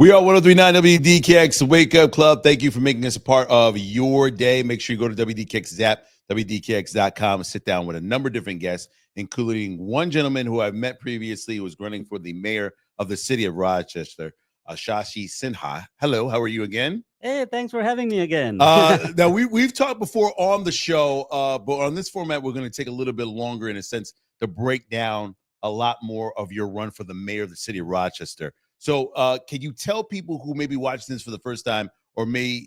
We are 1039 WDKX Wake Up Club. Thank you for making us a part of your day. Make sure you go to WDKX app, WDKX.com, and sit down with a number of different guests, including one gentleman who I've met previously who was running for the mayor of the city of Rochester, Shashi Sinha. Hello, how are you again? Hey, thanks for having me again. Now, we've talked before on the show, but on this format, we're going to take a little bit longer in a sense to break down a lot more of your run for the mayor of the city of Rochester. So can you tell people who may be watching this for the first time or may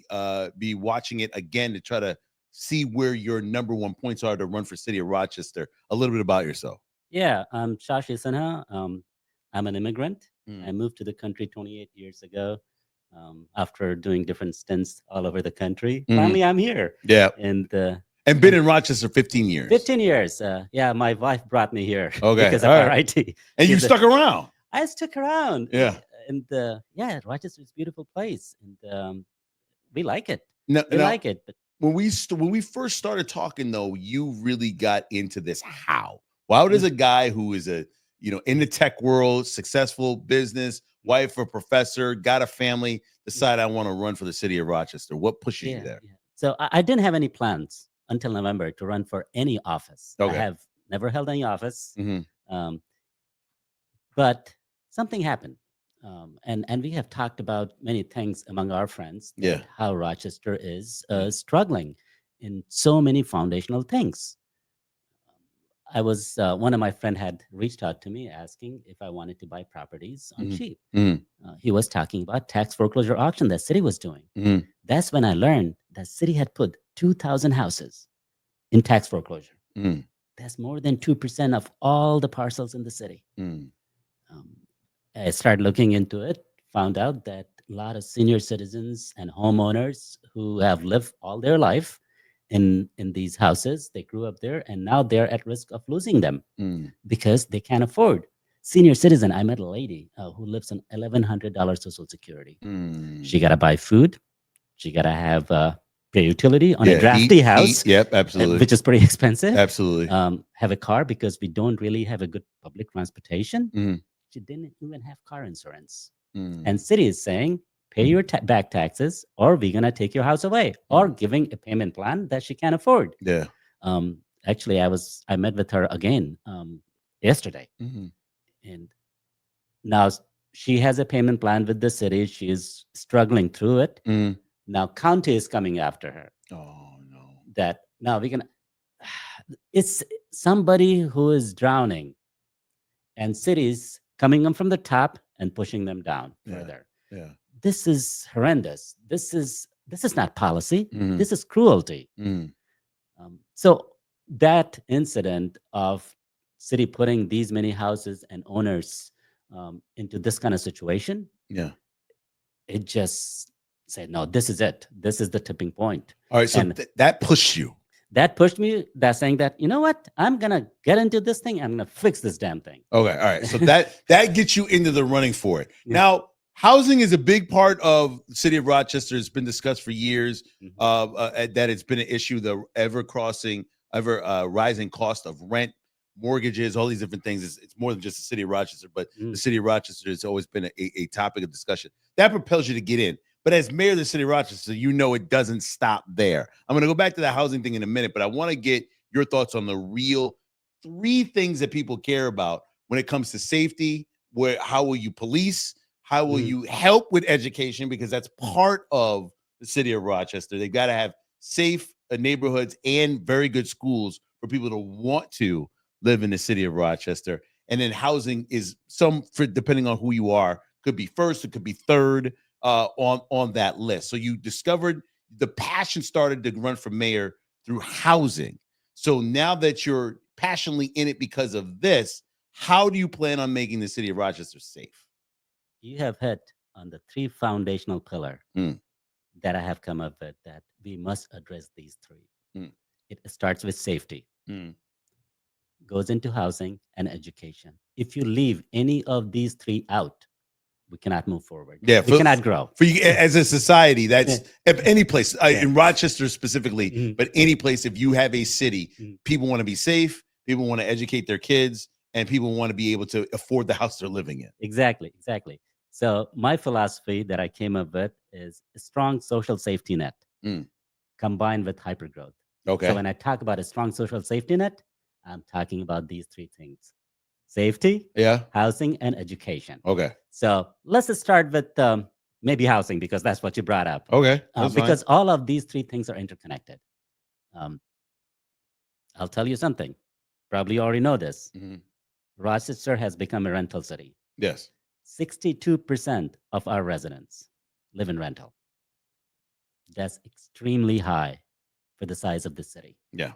be watching it again to try to see where your number one points are to run for city of Rochester, a little bit about yourself? Yeah, I'm Shashi Sinha. I'm an immigrant. I Mm. moved to the country 28 years ago after doing different stints all over the country. Mhm. Finally, I'm here. Yeah. And And been in Rochester 15 years. 15 years. Yeah, my wife brought me here Okay, because of all our right. IT. And you She's a- stuck around. I stuck around. Yeah. And yeah, Rochester is a beautiful place. And we like it. Now, We like it. But when we first started talking, though, you really got into this. How does a guy who is in the tech world, successful business, wife or professor, got a family, decide I want to run for the city of Rochester? What pushes you there? Yeah. So I didn't have any plans until November to run for any office. Okay. I have never held any office. Mhm. Um, but something happened. And we have talked about many things among our friends. That Yeah. How Rochester is struggling in so many foundational things. I was one of my friend had reached out to me asking if I wanted to buy properties on Mhm. cheap. Mhm. He was talking about tax foreclosure auction that city was doing. Mhm. That's when I learned that city had put 2,000 houses in tax foreclosure. Mhm. That's more than 2% of all the parcels in the city. Mhm. Um, I started looking into it, found out that a lot of senior citizens and homeowners who have lived all their life in these houses, they grew up there, and now they're at risk of losing them Mhm. because they can't afford. Senior citizen, I met a lady who lives on $1,100 Social Security. Mhm. She got to buy food. She got to have pay utility on a Yeah, drafty house, Yep, absolutely. which is pretty expensive. Absolutely. Have a car because we don't really have a good public transportation. Mhm. She didn't even have car insurance. Mhm. And city is saying, pay your back taxes or we're going to take your house away, or giving a payment plan that she can't afford. Yeah. Actually, I met with her again yesterday. Mhm. And now she has a payment plan with the city. She is struggling through it. Mhm. Now county is coming after her. Oh, no. That now we can. It's somebody who is drowning, and cities coming up from the top and pushing them down further. Yeah. This is horrendous. This is not policy. Mhm. This is cruelty. Mhm. So that incident of city putting these many houses and owners into this kind of situation, Yeah. it just said, no, this is it. This is the tipping point. All right. So And that pushed you. that pushed me. That saying that, you know what, I'm gonna get into this thing. I'm gonna fix this damn thing. Okay. All right. So that gets you into the running for it. Yeah. Now, housing is a big part of the city of Rochester. It's been discussed for years. Mhm. That it's been an issue. The ever rising cost of rent, mortgages, all these different things. It's more than just the city of Rochester, but the city of Rochester has always been a topic of discussion. That propels you to get in. But as mayor of the city of Rochester, it doesn't stop there. I'm going to go back to the housing thing in a minute, but I want to get your thoughts on the real three things that people care about when it comes to safety. How will you police? How will you help with education? Because that's part of the city of Rochester. They've got to have safe neighborhoods and very good schools for people to want to live in the city of Rochester. And then housing is depending on who you are, could be first, it could be third on that list. So you discovered the passion started to run for mayor through housing. So now that you're passionately in it because of this, how do you plan on making the city of Rochester safe? You have hit on the three foundational pillar that I have come up with, that we must address these three. It starts with safety, goes into housing and education. If you leave any of these three out, we cannot move forward. Yeah, we cannot grow. For you as a society, that's any place in Rochester specifically, but any place. If you have a city, people want to be safe, people want to educate their kids, and people want to be able to afford the house they're living in. Exactly. So my philosophy that I came up with is a strong social safety net combined with hypergrowth. Okay. So when I talk about a strong social safety net, I'm talking about these three things: safety, housing, and education. Okay. So let's just start with maybe housing, because that's what you brought up. Okay. That's because all of these three things are interconnected. I'll tell you something. Probably you already know this. Rochester has become a rental city. Yes. 62% of our residents live in rental. That's extremely high for the size of the city. Yeah.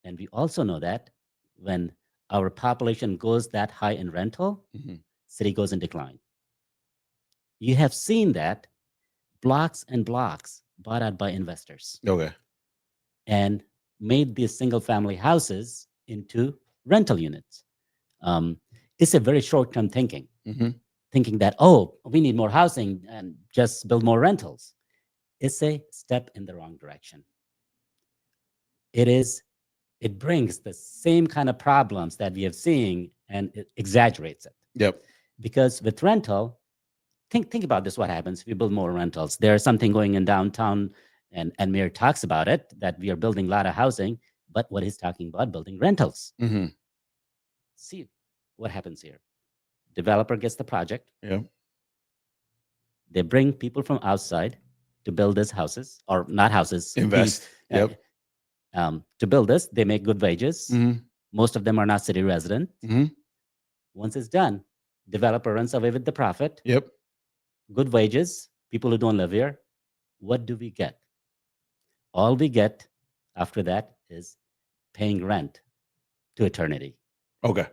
And we also know that when our population goes that high in rental, city goes in decline. You have seen that blocks and blocks bought out by investors. Okay. And made these single family houses into rental units. It's a very short term thinking, thinking that, oh, we need more housing and just build more rentals. It's a step in the wrong direction. It brings the same kind of problems that we have seen, and it exaggerates it. Yep. Because with rental, think about this: what happens if we build more rentals? There's something going in downtown, and Mayor talks about it, that we are building a lot of housing, but what he's talking about, building rentals. See what happens here. Developer gets the project. Yeah. They bring people from outside to build these houses, or not houses. Invest. Yep. To build this, they make good wages. Most of them are not city resident. Once it's done, developer runs away with the profit. Yep. Good wages, people who don't live here. What do we get? All we get after that is paying rent to eternity. Okay.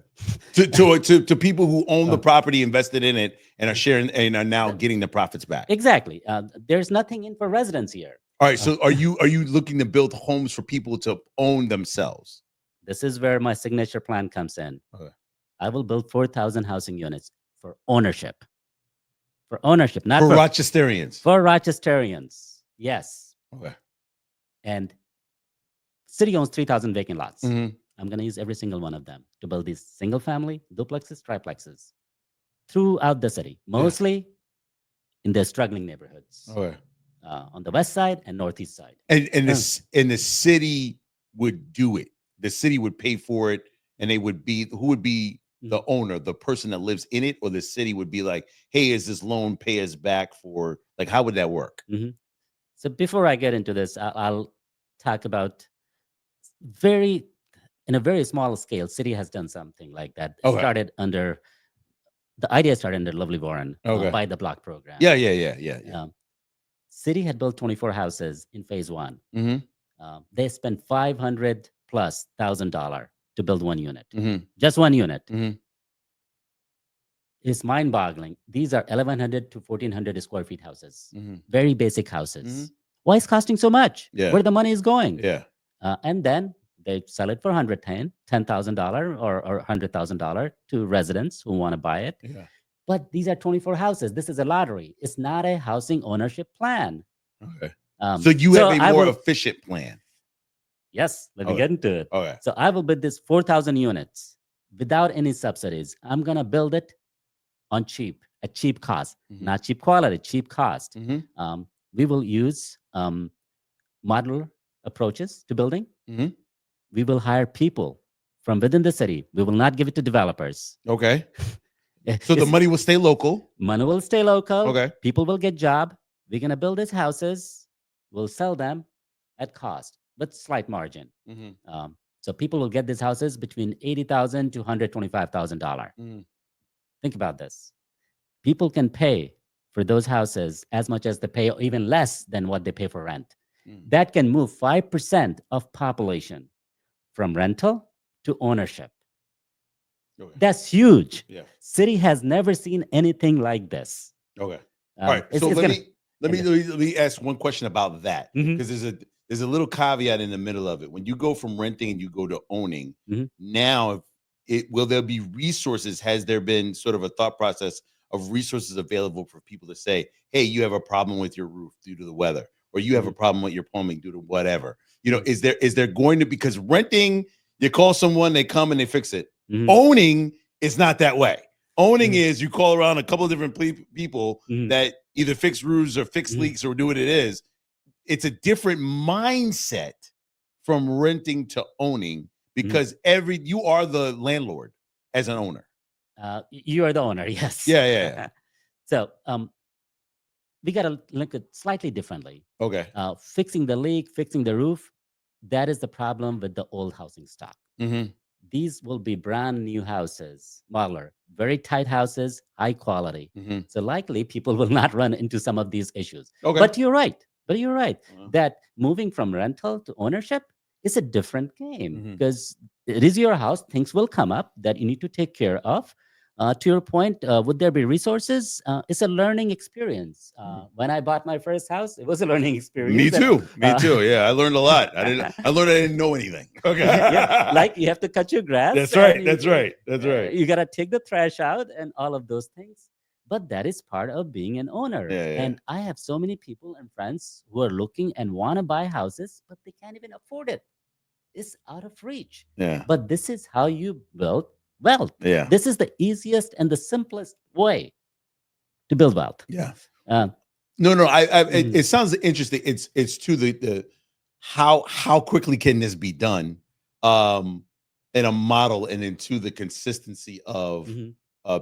to people who own the property, invested in it, and are sharing and are now getting the profits back. Exactly. There's nothing in for residents here. All right. So are you looking to build homes for people to own themselves? This is where my signature plan comes in. Okay. I will build 4,000 housing units for ownership. For ownership, not for Rochesterians. For Rochesterians, yes. Okay. And city owns 3,000 vacant lots. I'm going to use every single one of them to build these single family duplexes, triplexes throughout the city, mostly in the struggling neighborhoods. Okay. On the west side and northeast side. And the city would do it. The city would pay for it, and who would be the owner, the person that lives in it, or the city would be like, hey, is this loan pay us back for, like, how would that work? So before I get into this, I'll talk about in a very small scale, city has done something like that. The idea started under Lovely Warren by the block program. Yeah. City had built 24 houses in phase one. They spent $500,000+ to build one unit, just one unit. It's mind-boggling. These are 1,100 to 1,400 square feet houses, very basic houses. Why is costing so much? Where the money is going? And then they sell it for $10,000 or $100,000 to residents who want to buy it. But these are 24 houses. This is a lottery. It's not a housing ownership plan. Okay. So you have a more efficient plan. Yes. Let me get into it. Okay. So I will build this 4,000 units without any subsidies. I'm going to build it on at cheap cost, not cheap quality, cheap cost. We will use modular approaches to building. We will hire people from within the city. We will not give it to developers. Okay. So the money will stay local. Money will stay local. Okay. People will get job. We're going to build these houses. We'll sell them at cost with slight margin. So people will get these houses between $80,000 to $125,000. Think about this. People can pay for those houses as much as they pay, or even less than what they pay for rent. That can move 5% of population from rental to ownership. Okay. That's huge. Yeah. City has never seen anything like this. Okay. All right. So let me ask one question about that, because there's a little caveat in the middle of it. When you go from renting and you go to owning, now will there be resources? Has there been sort of a thought process of resources available for people to say, hey, you have a problem with your roof due to the weather, or you have a problem with your plumbing due to whatever? Is there going to, because renting, you call someone, they come and they fix it. Owning is not that way. Owning is you call around a couple of different people Mhm. that either fix roofs or fix leaks or do what it is. It's a different mindset from renting to owning because you are the landlord as an owner. You are the owner, yes. Yeah. So we got to look at slightly differently. Okay. Fixing the leak, fixing the roof, that is the problem with the old housing stock. Mm-hmm. These will be brand new houses, modular, very tight houses, high quality. Mm-hmm. So likely people will not run into some of these issues. Okay. But you're right. That moving from rental to ownership is a different game because it is your house. Things will come up that you need to take care of. To your point, would there be resources? It's a learning experience. When I bought my first house, it was a learning experience. Me too. Yeah, I learned a lot. I learned I didn't know anything. Okay. Yeah, like you have to cut your grass. That's right. That's right. You gotta take the trash out and all of those things. But that is part of being an owner. Yeah. And I have so many people and friends who are looking and want to buy houses, but they can't even afford it. It's out of reach. Yeah. But this is how you build wealth. Yeah. This is the easiest and the simplest way to build wealth. Yeah. No. It sounds interesting. It's to the how quickly can this be done, in a model, and into the consistency of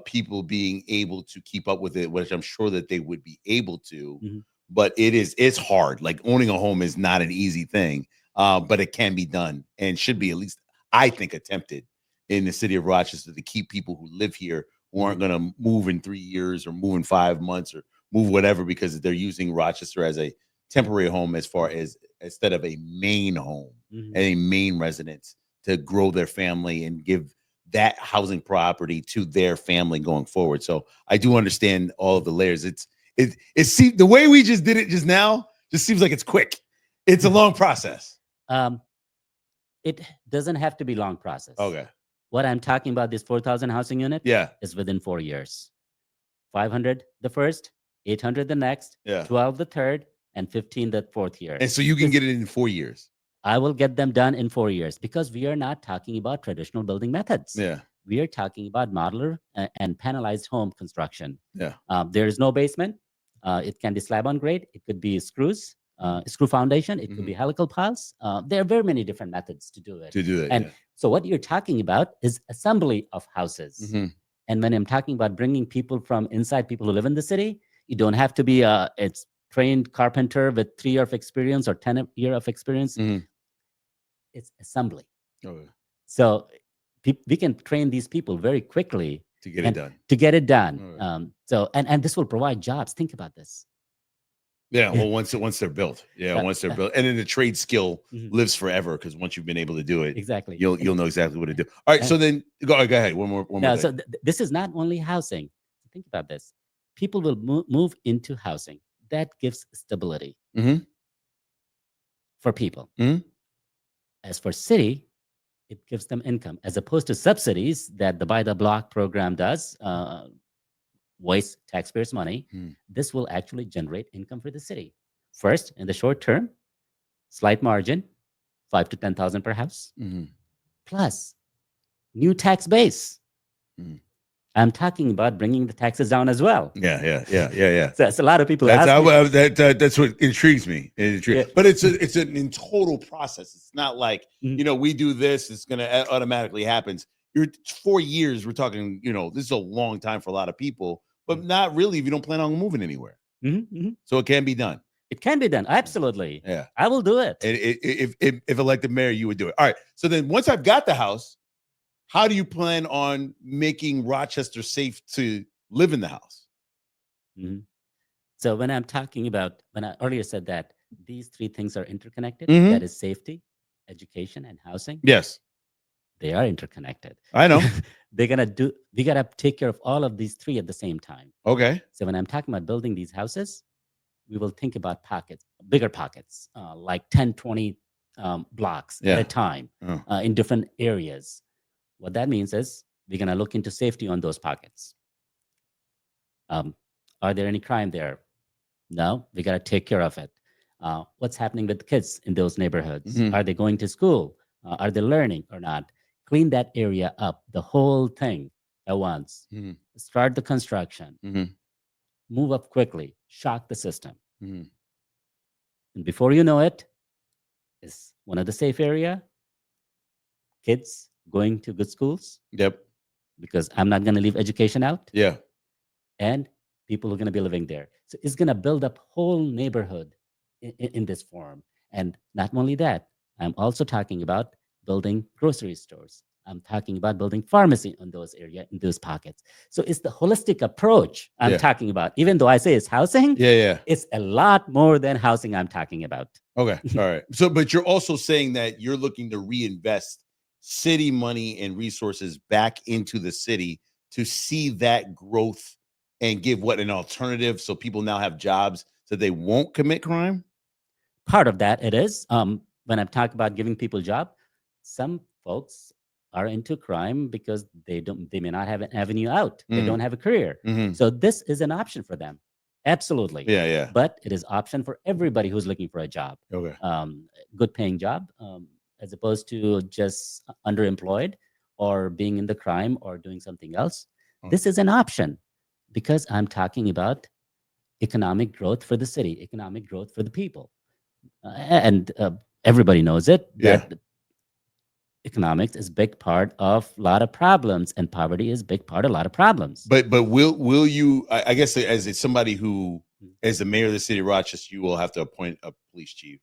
people being able to keep up with it, which I'm sure that they would be able to. But it's hard. Like owning a home is not an easy thing, but it can be done and should be, at least I think, attempted in the city of Rochester, to keep people who live here who aren't going to move in 3 years or move in 5 months or move whatever, because they're using Rochester as a temporary home, as far as instead of a main home and a main residence, to grow their family and give that housing property to their family going forward. So I do understand all of the layers. It seems the way we just did it just now just seems like it's quick. It's a long process. It doesn't have to be long process. Okay. What I'm talking about, this 4,000 housing unit, is within 4 years. 500 the first, 800 the next, 12 the third, and 15 the fourth year. And so you can get it in 4 years. I will get them done in 4 years, because we are not talking about traditional building methods. Yeah. We are talking about modular and panelized home construction. Yeah. There is no basement. It can be slab on grade. It could be screws, screw foundation. It could be helical piles. There are very many different methods to do it. And so what you're talking about is assembly of houses. And when I'm talking about bringing people from inside, people who live in the city, you don't have to be a trained carpenter with 3 years of experience or 10 years of experience. It's assembly. Okay. So we can train these people very quickly to get it done. Okay. So and this will provide jobs. Think about this. Yeah, well, once they're built, once they're built, and then the trade skill lives forever, because once you've been able to do it, exactly, you'll know exactly what to do. All right, so then go ahead. One more. So this is not only housing. Think about this. People will move into housing that gives stability for people. As for city, it gives them income, as opposed to subsidies that the Buy the Block program does. Waste taxpayers' money. This will actually generate income for the city. First, in the short term, slight margin, 5 to 10,000 per house, plus new tax base. I'm talking about bringing the taxes down as well. Yeah. So that's a lot of people. That's what intrigues me. But it's an in total process. It's not like we do this, it's going to automatically happens. You're 4 years. We're talking. This is a long time for a lot of people, but not really if you don't plan on moving anywhere. So it can be done. It can be done. Absolutely. Yeah, I will do it. And if elected mayor, you would do it. All right. So then once I've got the house, how do you plan on making Rochester safe to live in the house? So when I'm talking about, when I earlier said that these 3 things are interconnected, that is safety, education, and housing. Yes. They are interconnected. I know. We got to take care of all of these 3 at the same time. Okay. So when I'm talking about building these houses, we will think about pockets, bigger pockets, like 10, 20 blocks at a time in different areas. What that means is we're going to look into safety on those pockets. Are there any crime there? No, we got to take care of it. What's happening with the kids in those neighborhoods? Are they going to school? Are they learning or not? Clean that area up, the whole thing. at once, Mm-hmm. start the construction, Mm-hmm. move up quickly, shock the system. Mm-hmm. And before you know it, is one of the safe area, kids going to good schools, Yep. because I'm not going to leave education out, Yeah. and people are going to be living there. So it's going to build up whole neighborhood in this form. And not only that, I'm also talking about building grocery stores. I'm talking about building pharmacy in those area, in those pockets. So it's the holistic approach I'm Yeah. talking about. Even though I say it's housing, Yeah. Yeah. it's a lot more than housing I'm talking about. Okay. All right. So, but you're also saying that you're looking to reinvest city money and resources back into the city to see that growth and give what an alternative so people now have jobs so they won't commit crime. Part of that it is, when I'm talking about giving people job, some folks are into crime because they may not have an avenue out. They Mm. don't have a career. Mm-hmm. So this is an option for them. Absolutely. Yeah. Yeah. But it is option for everybody who's looking for a job. Okay. Good paying job, as opposed to just underemployed or being in the crime or doing something else. Okay. This is an option because I'm talking about economic growth for the city, economic growth for the people. And everybody knows it, Yeah. that economics is a big part of a lot of problems, and poverty is a big part of a lot of problems. But will you? I guess as somebody who, as the mayor of the city of Rochester, you will have to appoint a police chief.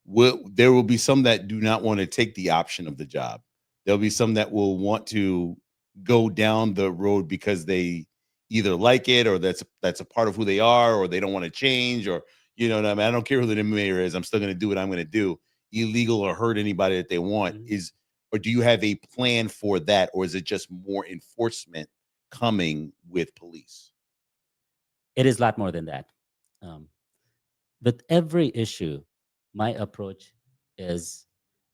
There will be some that do not want to take the option of the job. There'll be some that will want to go down the road because they either like it or that's a part of who they are, or they don't want to change, or you know what I mean. I don't care who the mayor is. I'm still going to do what I'm going to do, illegal or hurt anybody that they want. Mhm. Is or do you have a plan for that, or is it just more enforcement coming with police? It is a lot more than that. Um, with every issue, my approach is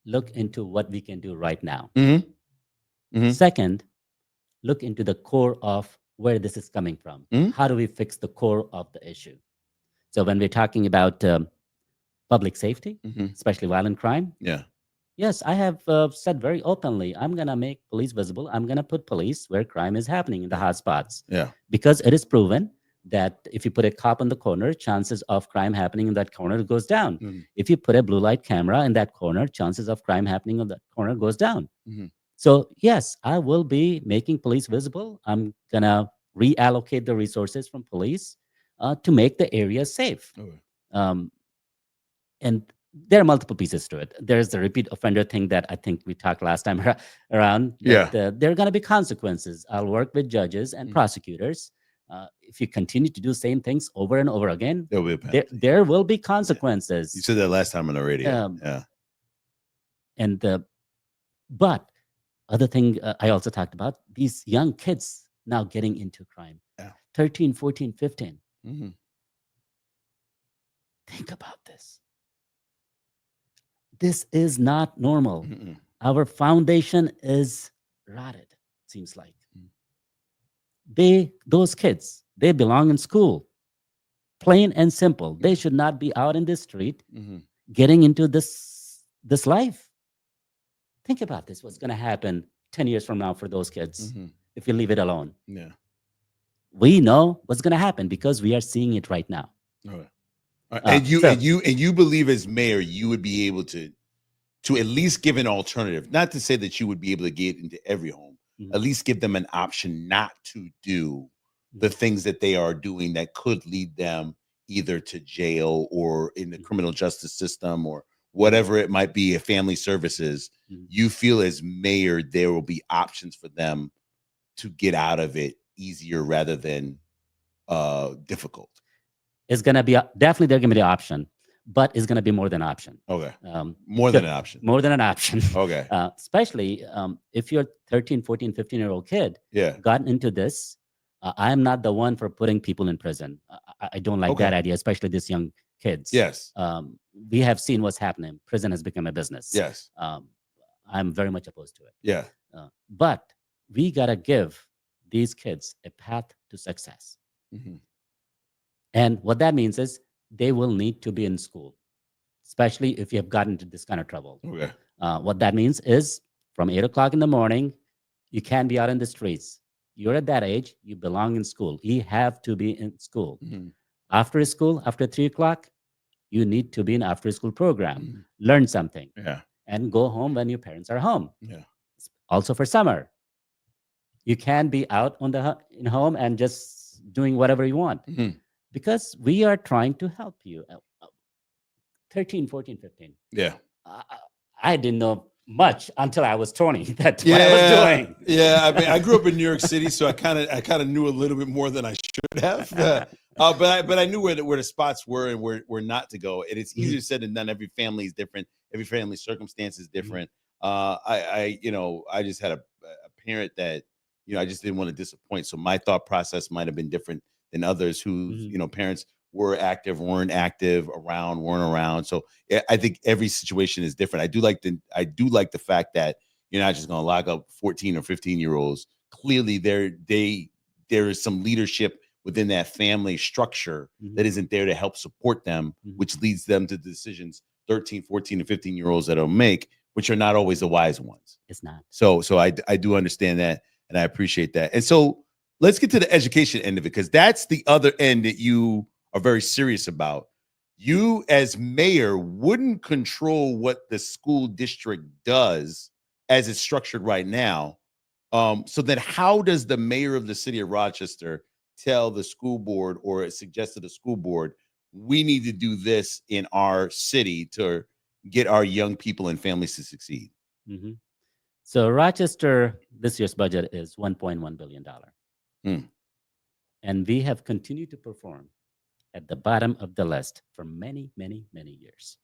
look into what we can do right now. Mm-hmm. Mm-hmm. Second, look into the core of where this is coming from. Mhm. How do we fix the core of the issue? So when we're talking about public safety, Mm-hmm. especially violent crime, Yeah. yes, I have said very openly, I'm going to make police visible. I'm going to put police where crime is happening in the hot spots, Yeah. because it is proven that if you put a cop on the corner, chances of crime happening in that corner goes down. Mhm. If you put a blue light camera in that corner, chances of crime happening in that corner goes down. Mm-hmm. So yes, I will be making police visible. I'm going to reallocate the resources from police to make the area safe. Okay. Um, and there are multiple pieces to it. There's the repeat offender thing that I think we talked last time around. Yeah. That, there are going to be consequences. I'll work with judges and prosecutors. If you continue to do same things over and over again, There'll be a there, penalty. there will be consequences. You said that last time on the radio. Um, Yeah. And but other thing I also talked about, these young kids now getting into crime. Yeah. 13, 14, 15. Mm-hmm. Think about this. This is not normal. Mm-mm. Our foundation is rotted, seems like. Mm. Those kids, they belong in school. Plain and simple. They should not be out in the street Mm-hmm. getting into this life. Think about this. What's going to happen 10 years from now for those kids Mm-hmm. if you leave it alone? Yeah. We know what's going to happen because we are seeing it right now. All right. And so- you believe as mayor you would be able to at least give an alternative, not to say that you would be able to get into every home, Mhm. at least give them an option not to do the things that they are doing that could lead them either to jail or in the criminal justice system or whatever it might be, family services. Mhm. You feel as mayor there will be options for them to get out of it easier rather than difficult. It's going to be definitely they're going to be the option, but it's going to be more than option. Okay. Um, More than an option. More than an option. Okay. Especially if you're 13, 14, 15-year-old kid Yeah. gotten into this. I'm not the one for putting people in prison. I don't like that idea, especially these young kids. Yes. We have seen what's happening. Prison has become a business. Yes. I'm very much opposed to it. Yeah. But we got to give these kids a path to success. Mm-hmm. And what that means is they will need to be in school, especially if you have gotten into this kind of trouble. Okay. What that means is from 8 o'clock in the morning, you can't be out in the streets. you're at that age, you belong in school. You have to be in school. Mhm. After school, after 3 o'clock, you need to be in after school program, Mhm. learn something, Yeah. and go home when your parents are home. Yeah. Also for summer, you can be out on the in home and just doing whatever you want, Mhm. because we are trying to help you. 13, 14, 15. Yeah. I, I didn't know much until I was 20. That's what I was Yeah, doing. yeah. I mean, I grew up in New York City, so I kind of knew a little bit more than I should have. But I knew where the spots were and where not to go. And it's easier said than done. Every family is different. Every family circumstance is different. I just had a parent that I just didn't want to disappoint. So my thought process might have been different than others whose parents were active, weren't active, weren't around. So I think every situation is different. I do like the fact that you're not just going to lock up 14 or 15-year-olds. Clearly, there is some leadership within that family structure that isn't there to help support them, which leads them to decisions 13, 14, and 15-year-olds that'll make, which are not always the wise ones. It's not. So I do understand that, and I appreciate that. And so let's get to the education end of it, because that's the other end that you are very serious about. You, as mayor, wouldn't control what the school district does as it's structured right now. So then how does the mayor of the city of Rochester tell the school board, or suggest to the school board, we need to do this in our city to get our young people and families to succeed? Mhm. So Rochester, this year's budget is $1.1 billion. Mm. And we have continued to perform at the bottom of the list for many, many, many years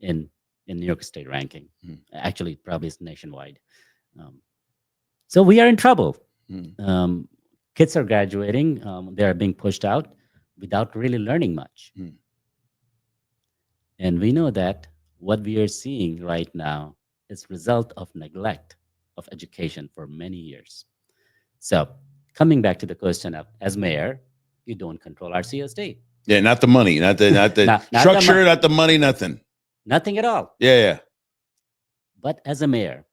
in New York State ranking. Mm. Actually, probably it's nationwide. Um, so we are in trouble. Mm. Kids are graduating. They are being pushed out without really learning much. Mm. And we know that what we are seeing right now is result of neglect of education for many years. So coming back to the question of, as mayor, you don't control our CSD. Yeah, not the money, not the Not the structure, not the money, nothing. Nothing at all. Yeah. But as a mayor,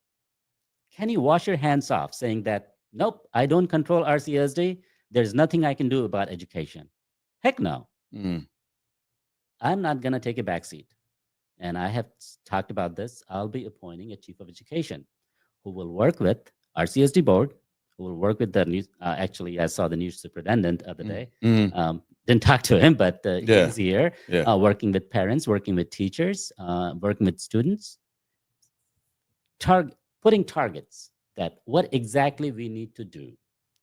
can you wash your hands off saying that, nope, I don't control RCSD. There's nothing I can do about education? Heck no. Mm. I'm not going to take a backseat. And I have talked about this. I'll be appointing a chief of education who will work with RCSD board, who will work with the new, actually, I saw the new superintendent the other day. Mm. Didn't talk to him, but Yeah. he's here, Yeah. working with parents, working with teachers, working with students, putting targets that what exactly we need to do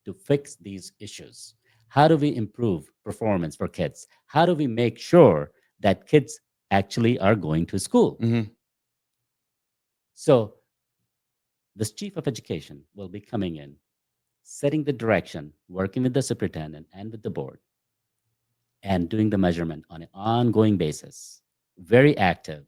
to fix these issues. How do we improve performance for kids? How do we make sure that kids actually are going to school? Mhm. So this chief of education will be coming in, setting the direction, working with the superintendent and with the board, and doing the measurement on an ongoing basis. Very active,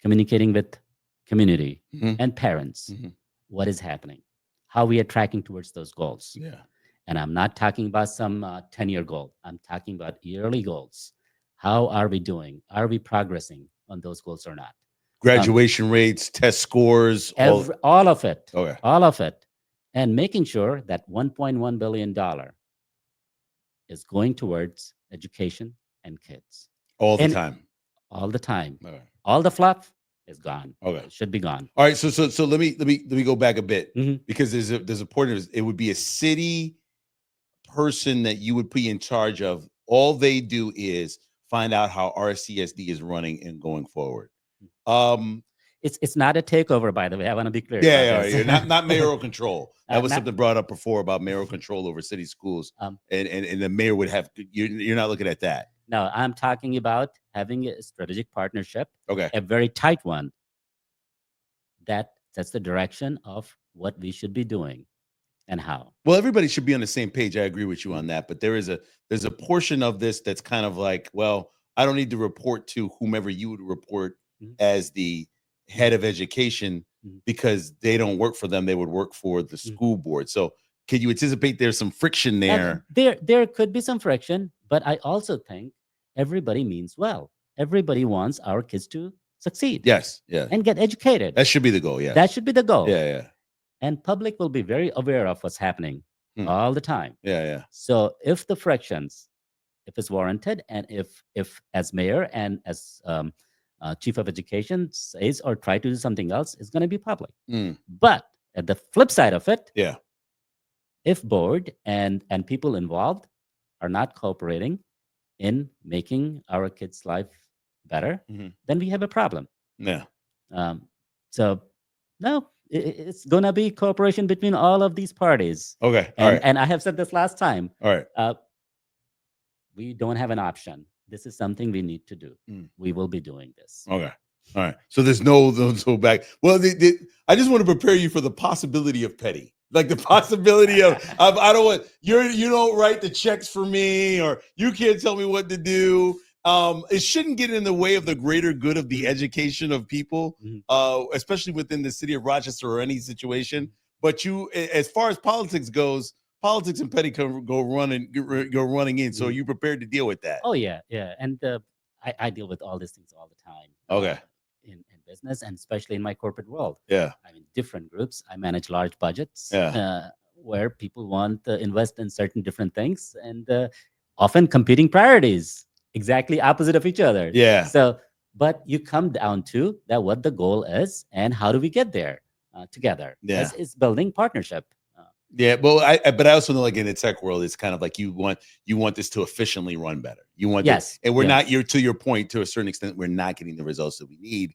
communicating with community Mhm. and parents. Mhm. What is happening, how we are tracking towards those goals. Yeah. And I'm not talking about some 10-year goal. I'm talking about yearly goals. How are we doing? Are we progressing on those goals or not? Graduation rates, test scores, All of it. Okay. All of it. And making sure that $1.1 billion is going towards education and kids. all the And time. all the time. Okay. All the fluff is gone. Okay. It should be gone. All right. So let me go back a bit, Mhm. because there's a point of it would be a city person that you would be in charge of. All they do is find out how RCSD is running and going forward. It's not a takeover, by the way. I want to be clear. Yeah, about this. you're not mayoral control. That was Not- something brought up before about mayoral control over city schools, Um, and the mayor would have. You're not looking at that. No, I'm talking about having a strategic partnership, Okay. a very tight one that sets the direction of what we should be doing and how. Well, everybody should be on the same page. I agree with you on that. But there's a portion of this that's kind of like, well, I don't need to report to whomever you would report as the head of education, because they don't work for them. They would work for the school board. So can you anticipate there's some friction there? And there could be some friction, but I also think everybody means well. Everybody wants our kids to succeed. Yes. Yeah. And get educated. That should be the goal. Yeah. That should be the goal. Yeah. And public will be very aware of what's happening. all the time. Yeah. So if the frictions, if it's warranted, and if as mayor and as chief of education says or try to do something else, it's going to be public. But at the flip side of it, if board and people involved are not cooperating in making our kids' life better, then we have a problem. So no, it's gonna be cooperation between all of these parties. Okay. And I have said this last time. All right. We don't have an option. This is something we need to do. We will be doing this. Okay. All right. So there's no back. Well, I just want to prepare you for the possibility of petty. Like the possibility of I don't want you don't write the checks for me, or you can't tell me what to do. It shouldn't get in the way of the greater good of the education of people, especially within the city of Rochester or any situation. But as far as politics goes, politics and petty go running in. So are you prepared to deal with that? Oh yeah. And I deal with all these things all the time. Okay. In business, and especially in my corporate world. Yeah. I mean, different groups. I manage large budgets. Yeah. Where people want to invest in certain different things, and often competing priorities, exactly opposite of each other. Yeah. So, but you come down to that what the goal is and how do we get there together. Yeah. It's building partnership. Yeah, well, but I also know, like in the tech world, it's kind of like you want this to efficiently run better. You want this, and we're not. You're to your point, to a certain extent, we're not getting the results that we need.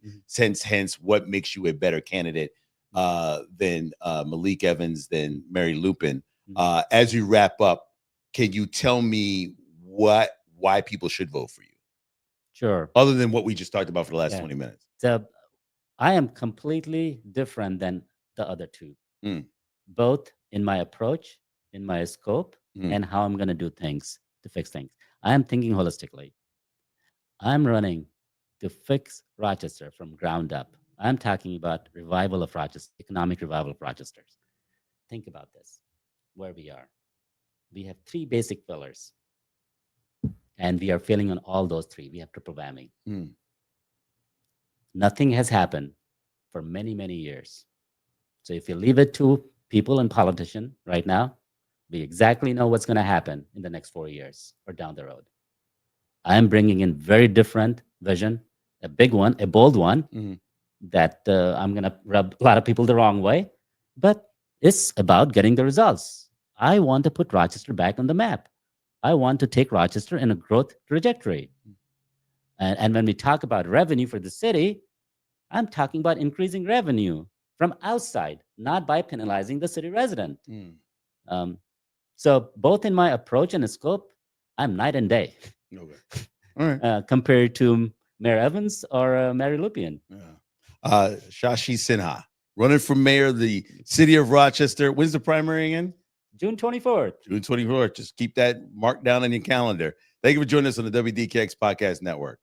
Hence, what makes you a better candidate than Malik Evans, than Mary Lupin? As you wrap up, can you tell me why people should vote for you? Sure. Other than what we just talked about for the last 20 minutes. So, I am completely different than the other two. Both in my approach, in my scope, and how I'm going to do things to fix things. I am thinking holistically. I'm running to fix Rochester from ground up. I'm talking about revival of Rochester, economic revival of Rochester. Think about this, where we are. We have three basic pillars, and we are failing on all those three. We have triple whammy. Nothing has happened for many, many years. So if you leave it to people and politicians right now, we exactly know what's going to happen in the next 4 years or down the road. I'm bringing in very different vision, a big one, a bold one, that I'm going to rub a lot of people the wrong way, but it's about getting the results. I want to put Rochester back on the map. I want to take Rochester in a growth trajectory. And when we talk about revenue for the city, I'm talking about increasing revenue from outside, not by penalizing the city resident. So both in my approach and scope, I'm night and day. Okay. All right. Compared to Mayor Evans or Mary Lupin. Shashi Sinha, running for mayor of the city of Rochester. When's the primary again? June 24th. June 24th. Just keep that marked down on your calendar. Thank you for joining us on the WDKX Podcast Network.